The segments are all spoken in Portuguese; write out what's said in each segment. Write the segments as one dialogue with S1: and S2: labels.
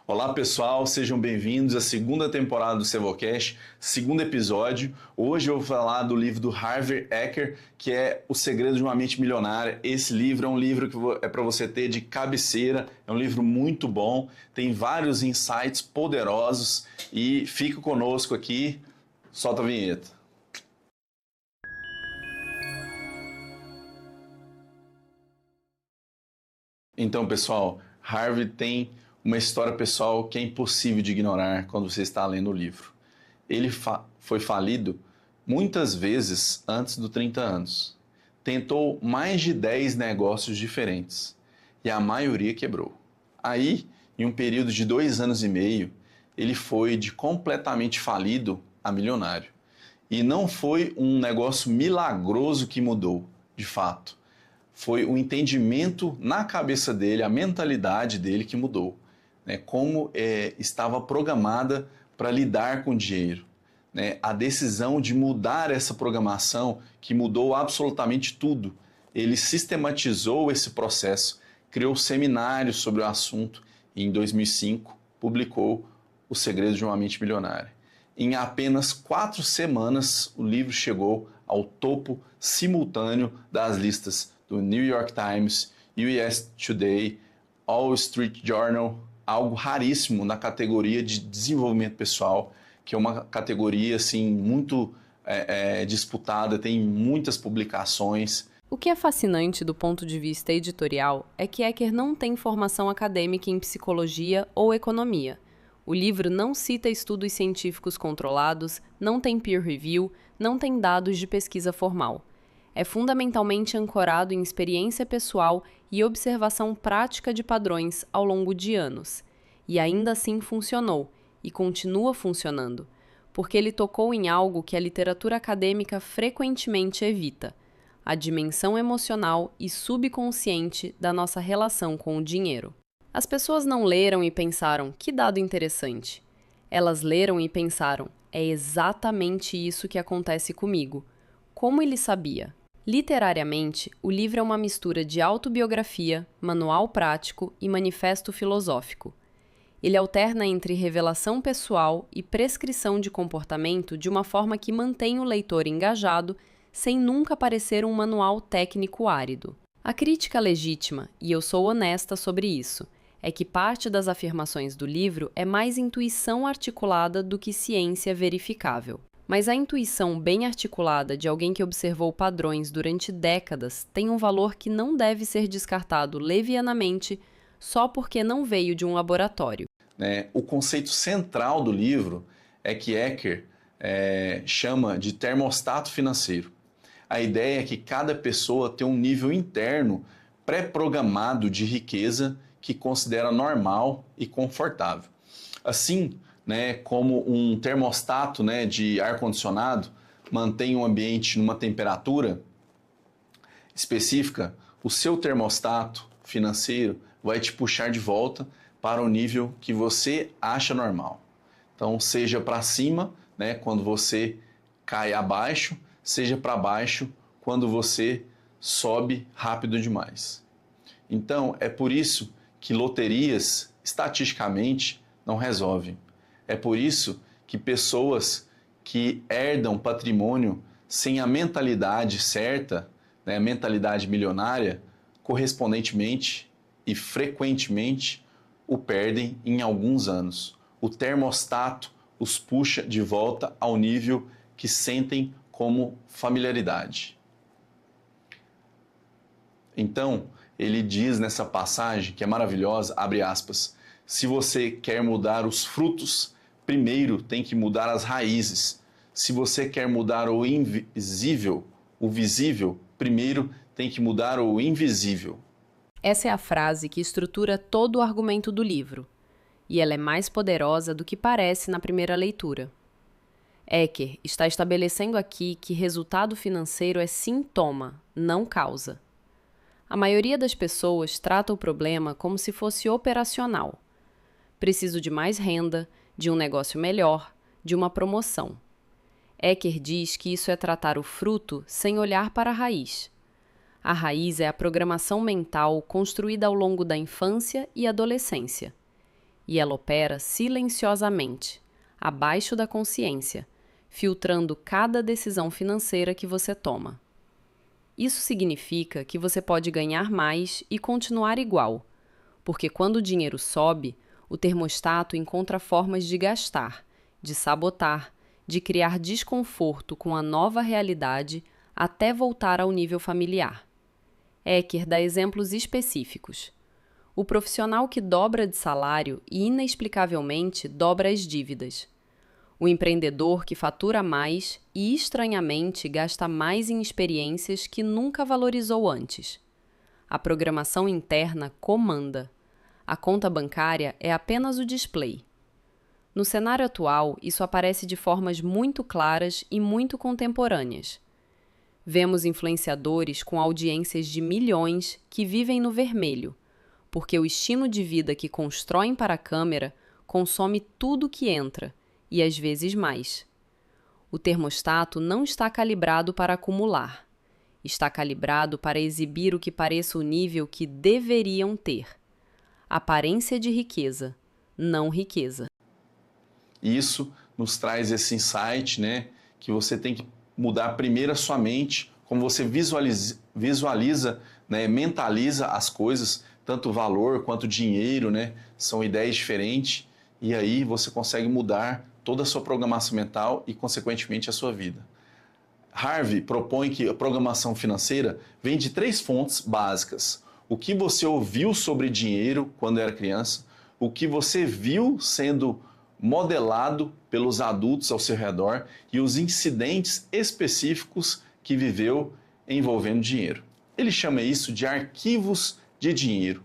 S1: Olá pessoal, sejam bem-vindos à segunda temporada do Cevocast, segundo episódio. Hoje eu vou falar do livro do Harvey Eker, que é O Segredo de uma Mente Milionária. Esse livro é um livro que é para você ter de cabeceira, é um livro muito bom, tem vários insights poderosos e fica conosco aqui, solta a vinheta. Então pessoal, Harvey tem uma história pessoal que é impossível de ignorar quando você está lendo o livro. Ele foi falido muitas vezes antes dos 30 anos. Tentou mais de 10 negócios diferentes e a maioria quebrou. Aí, em um período de 2 anos e meio, ele foi de completamente falido a milionário. E não foi um negócio milagroso que mudou, de fato. Foi o entendimento na cabeça dele, a mentalidade dele que mudou. Como estava programada para lidar com o dinheiro. A decisão de mudar essa programação, que mudou absolutamente tudo. Ele sistematizou esse processo, criou seminários sobre o assunto e em 2005 publicou O Segredo de uma Mente Milionária. Em apenas 4 semanas, o livro chegou ao topo simultâneo das listas do New York Times, US Today, Wall Street Journal, algo raríssimo na categoria de desenvolvimento pessoal, que é uma categoria assim, muito disputada, tem muitas publicações.
S2: O que é fascinante do ponto de vista editorial é que Eker não tem formação acadêmica em psicologia ou economia. O livro não cita estudos científicos controlados, não tem peer review, não tem dados de pesquisa formal. É fundamentalmente ancorado em experiência pessoal e observação prática de padrões ao longo de anos. E ainda assim funcionou, e continua funcionando, porque ele tocou em algo que a literatura acadêmica frequentemente evita: a dimensão emocional e subconsciente da nossa relação com o dinheiro. As pessoas não leram e pensaram, que dado interessante. Elas leram e pensaram, é exatamente isso que acontece comigo. Como ele sabia? Literariamente, o livro é uma mistura de autobiografia, manual prático e manifesto filosófico. Ele alterna entre revelação pessoal e prescrição de comportamento de uma forma que mantém o leitor engajado, sem nunca parecer um manual técnico árido. A crítica legítima, e eu sou honesta sobre isso, é que parte das afirmações do livro é mais intuição articulada do que ciência verificável. Mas a intuição bem articulada de alguém que observou padrões durante décadas tem um valor que não deve ser descartado levianamente só porque não veio de um laboratório.
S1: O conceito central do livro é que Eker chama de termostato financeiro. A ideia é que cada pessoa tem um nível interno pré-programado de riqueza que considera normal e confortável. Assim, como um termostato de ar-condicionado mantém um ambiente numa temperatura específica, o seu termostato financeiro vai te puxar de volta para o nível que você acha normal. Então, seja para cima, quando você cai abaixo, seja para baixo, quando você sobe rápido demais. Então, é por isso que loterias, estatisticamente, não resolvem. É por isso que pessoas que herdam patrimônio sem a mentalidade certa, a mentalidade milionária, correspondentemente e frequentemente o perdem em alguns anos. O termostato os puxa de volta ao nível que sentem como familiaridade. Então, ele diz nessa passagem, que é maravilhosa, abre aspas, se você quer mudar os frutos, primeiro tem que mudar as raízes. Se você quer mudar o invisível, o visível, primeiro tem que mudar o invisível.
S2: Essa é a frase que estrutura todo o argumento do livro, e ela é mais poderosa do que parece na primeira leitura. Eker está estabelecendo aqui que resultado financeiro é sintoma, não causa. A maioria das pessoas trata o problema como se fosse operacional. Preciso de mais renda, de um negócio melhor, de uma promoção. Eker diz que isso é tratar o fruto sem olhar para a raiz. A raiz é a programação mental construída ao longo da infância e adolescência. e ela opera silenciosamente, abaixo da consciência, filtrando cada decisão financeira que você toma. Isso significa que você pode ganhar mais e continuar igual, porque quando o dinheiro sobe, o termostato encontra formas de gastar, de sabotar, de criar desconforto com a nova realidade até voltar ao nível familiar. Eker dá exemplos específicos. O profissional que dobra de salário e inexplicavelmente dobra as dívidas. O empreendedor que fatura mais e, estranhamente, gasta mais em experiências que nunca valorizou antes. A programação interna comanda. A conta bancária é apenas o display. No cenário atual, isso aparece de formas muito claras e muito contemporâneas. Vemos influenciadores com audiências de milhões que vivem no vermelho, porque o estilo de vida que constroem para a câmera consome tudo que entra, e às vezes mais. O termostato não está calibrado para acumular. Está calibrado para exibir o que pareça o nível que deveriam ter. Aparência de riqueza, não riqueza.
S1: Isso nos traz esse insight, né, que você tem que mudar primeiro a sua mente, como você visualiza, né, mentaliza as coisas, tanto valor quanto dinheiro, né, são ideias diferentes, e aí você consegue mudar toda a sua programação mental e, consequentemente, a sua vida. Harvey propõe que a programação financeira vem de 3 fontes básicas. O que você ouviu sobre dinheiro quando era criança, o que você viu sendo modelado pelos adultos ao seu redor e os incidentes específicos que viveu envolvendo dinheiro. Ele chama isso de arquivos de dinheiro.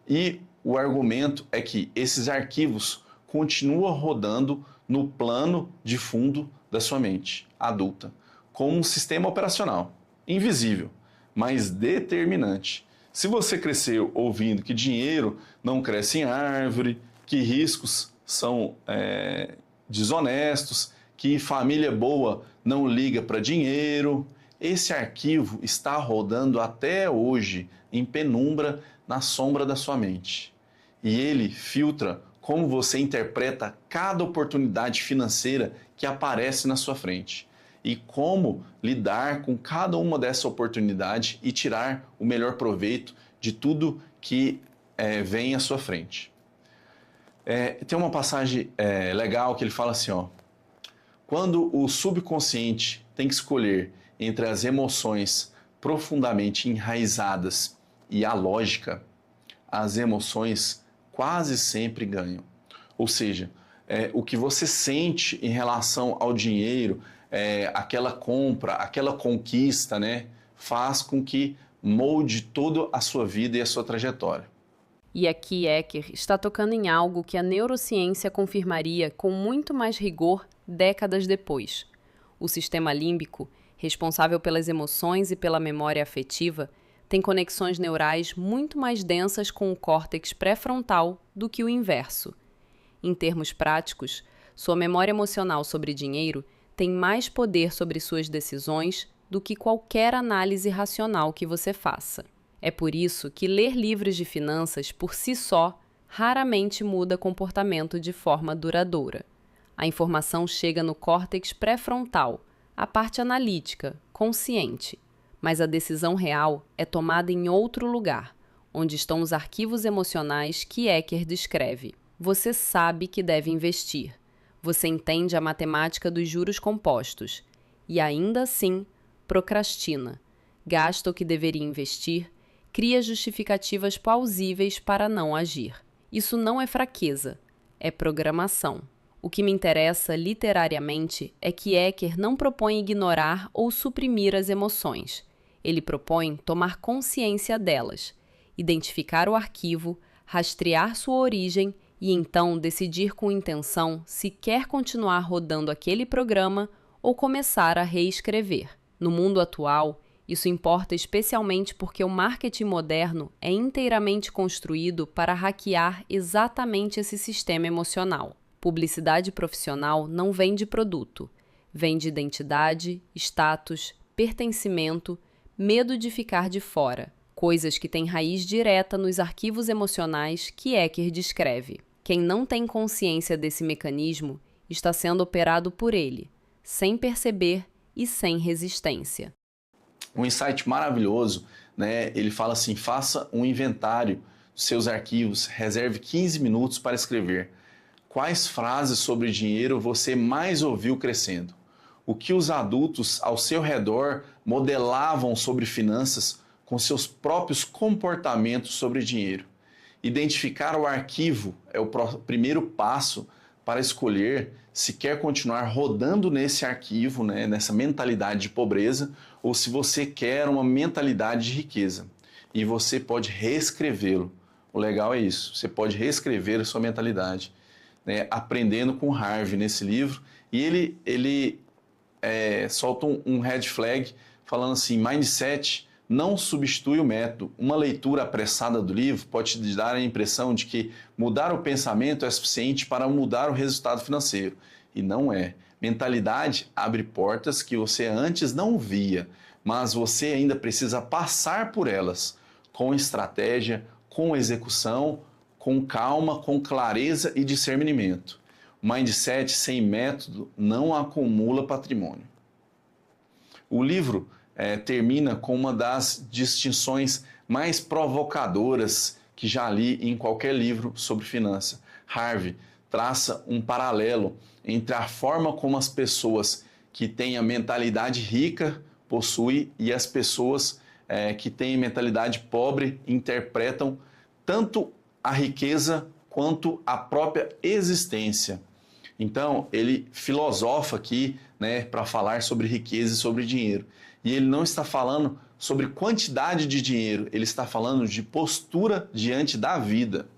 S1: E o argumento é que esses arquivos continuam rodando no plano de fundo da sua mente adulta, como um sistema operacional, invisível, mas determinante. Se você cresceu ouvindo que dinheiro não cresce em árvore, que riscos são desonestos, que família boa não liga para dinheiro, esse arquivo está rodando até hoje em penumbra na sombra da sua mente. E ele filtra como você interpreta cada oportunidade financeira que aparece na sua frente e como lidar com cada uma dessas oportunidades e tirar o melhor proveito de tudo que vem à sua frente. Tem uma passagem legal que ele fala assim, ó, quando o subconsciente tem que escolher entre as emoções profundamente enraizadas e a lógica, as emoções quase sempre ganham. Ou seja, o que você sente em relação ao dinheiro, aquela compra, aquela conquista, né, faz com que molde toda a sua vida e a sua trajetória.
S2: E aqui Eker está tocando em algo que a neurociência confirmaria com muito mais rigor décadas depois. O sistema límbico, responsável pelas emoções e pela memória afetiva, tem conexões neurais muito mais densas com o córtex pré-frontal do que o inverso. Em termos práticos, sua memória emocional sobre dinheiro tem mais poder sobre suas decisões do que qualquer análise racional que você faça. É por isso que ler livros de finanças por si só raramente muda comportamento de forma duradoura. A informação chega no córtex pré-frontal, a parte analítica, consciente, mas a decisão real é tomada em outro lugar, onde estão os arquivos emocionais que Eker descreve. Você sabe que deve investir. Você entende a matemática dos juros compostos e, ainda assim, procrastina, gasta o que deveria investir, cria justificativas plausíveis para não agir. Isso não é fraqueza, é programação. O que me interessa literariamente é que Eker não propõe ignorar ou suprimir as emoções. Ele propõe tomar consciência delas, identificar o arquivo, rastrear sua origem e então decidir com intenção se quer continuar rodando aquele programa ou começar a reescrever. No mundo atual, isso importa especialmente porque o marketing moderno é inteiramente construído para hackear exatamente esse sistema emocional. Publicidade profissional não vende produto, vende identidade, status, pertencimento, medo de ficar de fora, coisas que têm raiz direta nos arquivos emocionais que Eker descreve. Quem não tem consciência desse mecanismo está sendo operado por ele, sem perceber e sem resistência.
S1: Um insight maravilhoso, né? Ele fala assim: faça um inventário dos seus arquivos, reserve 15 minutos para escrever. Quais frases sobre dinheiro você mais ouviu crescendo? O que os adultos ao seu redor modelavam sobre finanças com seus próprios comportamentos sobre dinheiro? Identificar o arquivo é o primeiro passo para escolher se quer continuar rodando nesse arquivo, né, nessa mentalidade de pobreza, ou se você quer uma mentalidade de riqueza. E você pode reescrevê-lo. O legal é isso, você pode reescrever a sua mentalidade, né, aprendendo com Harvey nesse livro. E ele solta um red flag falando assim: mindset não substitui o método. Uma leitura apressada do livro pode te dar a impressão de que mudar o pensamento é suficiente para mudar o resultado financeiro. E não é. Mentalidade abre portas que você antes não via, mas você ainda precisa passar por elas com estratégia, com execução, com calma, com clareza e discernimento. O mindset sem método não acumula patrimônio. O livro termina com uma das distinções mais provocadoras que já li em qualquer livro sobre finança. Harvey traça um paralelo entre a forma como as pessoas que têm a mentalidade rica possuem e as pessoas que têm mentalidade pobre interpretam tanto a riqueza quanto a própria existência. Então, ele filosofa aqui, né, para falar sobre riqueza e sobre dinheiro. E ele não está falando sobre quantidade de dinheiro, ele está falando de postura diante da vida,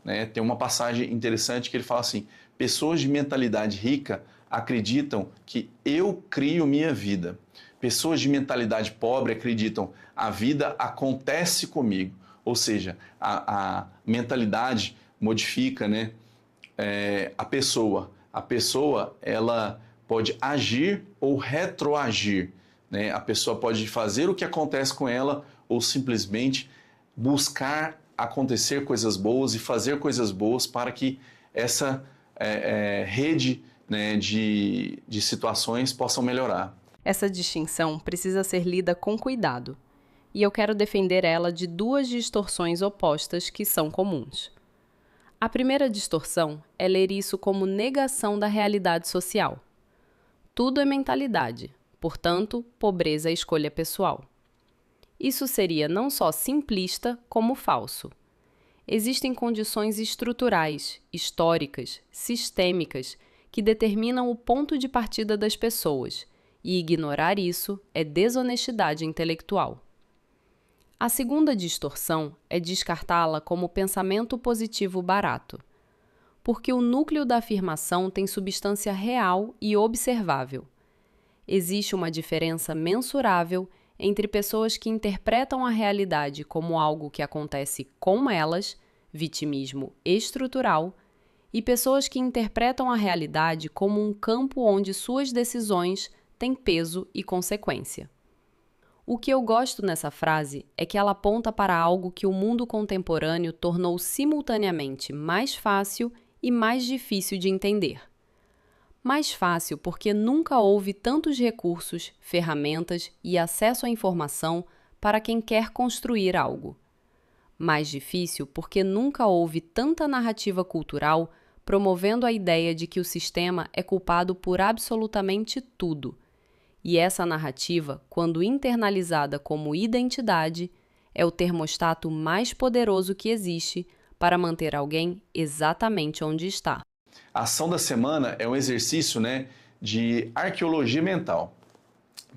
S1: né? Tem uma passagem interessante que ele fala assim: pessoas de mentalidade rica acreditam que eu crio minha vida. Pessoas de mentalidade pobre acreditam a vida acontece comigo. Ou seja, a mentalidade modifica, né, a pessoa. A pessoa ela pode agir ou retroagir, né? A pessoa pode fazer o que acontece com ela ou simplesmente buscar acontecer coisas boas e fazer coisas boas para que essa rede, né, de situações possam melhorar.
S2: Essa distinção precisa ser lida com cuidado, e eu quero defender ela de duas distorções opostas que são comuns. A primeira distorção é ler isso como negação da realidade social. Tudo é mentalidade, portanto, pobreza é escolha pessoal. Isso seria não só simplista, como falso. Existem condições estruturais, históricas, sistêmicas, que determinam o ponto de partida das pessoas, e ignorar isso é desonestidade intelectual. A segunda distorção é descartá-la como pensamento positivo barato, porque o núcleo da afirmação tem substância real e observável. Existe uma diferença mensurável entre pessoas que interpretam a realidade como algo que acontece com elas, vitimismo estrutural, e pessoas que interpretam a realidade como um campo onde suas decisões têm peso e consequência. O que eu gosto nessa frase é que ela aponta para algo que o mundo contemporâneo tornou simultaneamente mais fácil e mais difícil de entender. Mais fácil porque nunca houve tantos recursos, ferramentas e acesso à informação para quem quer construir algo. Mais difícil porque nunca houve tanta narrativa cultural promovendo a ideia de que o sistema é culpado por absolutamente tudo. E essa narrativa, quando internalizada como identidade, é o termostato mais poderoso que existe para manter alguém exatamente onde está.
S1: A ação da semana é um exercício, né, de arqueologia mental.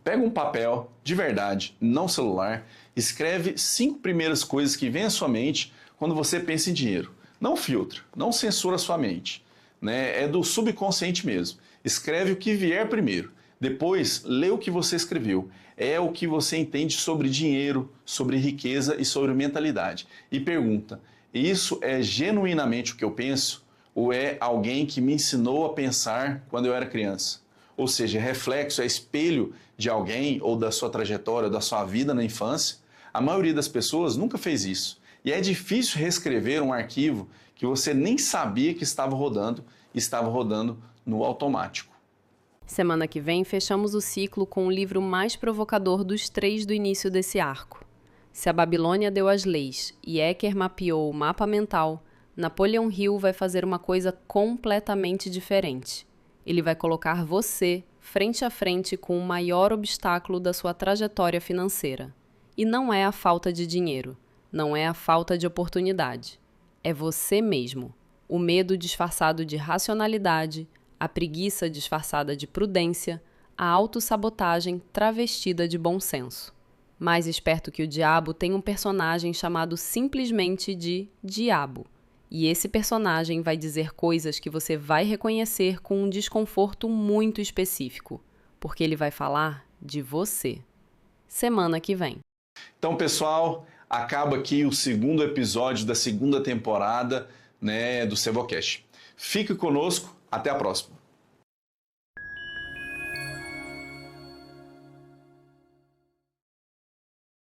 S1: Pega um papel, de verdade, não celular, escreve 5 primeiras coisas que vêm à sua mente quando você pensa em dinheiro. Não filtra, não censura a sua mente, né? É do subconsciente mesmo. Escreve o que vier primeiro. Depois, lê o que você escreveu. É o que você entende sobre dinheiro, sobre riqueza e sobre mentalidade. E pergunta: isso é genuinamente o que eu penso? Ou é alguém que me ensinou a pensar quando eu era criança? Ou seja, reflexo, é espelho de alguém ou da sua trajetória, da sua vida na infância? A maioria das pessoas nunca fez isso. E é difícil reescrever um arquivo que você nem sabia que estava rodando no automático.
S2: Semana que vem, fechamos o ciclo com o livro mais provocador dos 3 do início desse arco. Se a Babilônia deu as leis e Eker mapeou o mapa mental, Napoleon Hill vai fazer uma coisa completamente diferente. Ele vai colocar você frente a frente com o maior obstáculo da sua trajetória financeira. E não é a falta de dinheiro, não é a falta de oportunidade. É você mesmo. O medo disfarçado de racionalidade, a preguiça disfarçada de prudência, a autossabotagem travestida de bom senso. Mais esperto que o diabo, tem um personagem chamado simplesmente de Diabo. E esse personagem vai dizer coisas que você vai reconhecer com um desconforto muito específico, porque ele vai falar de você. Semana que vem.
S1: Então, pessoal, acaba aqui o 2º episódio da 2ª temporada, do Cebocast. Fique conosco, até a próxima.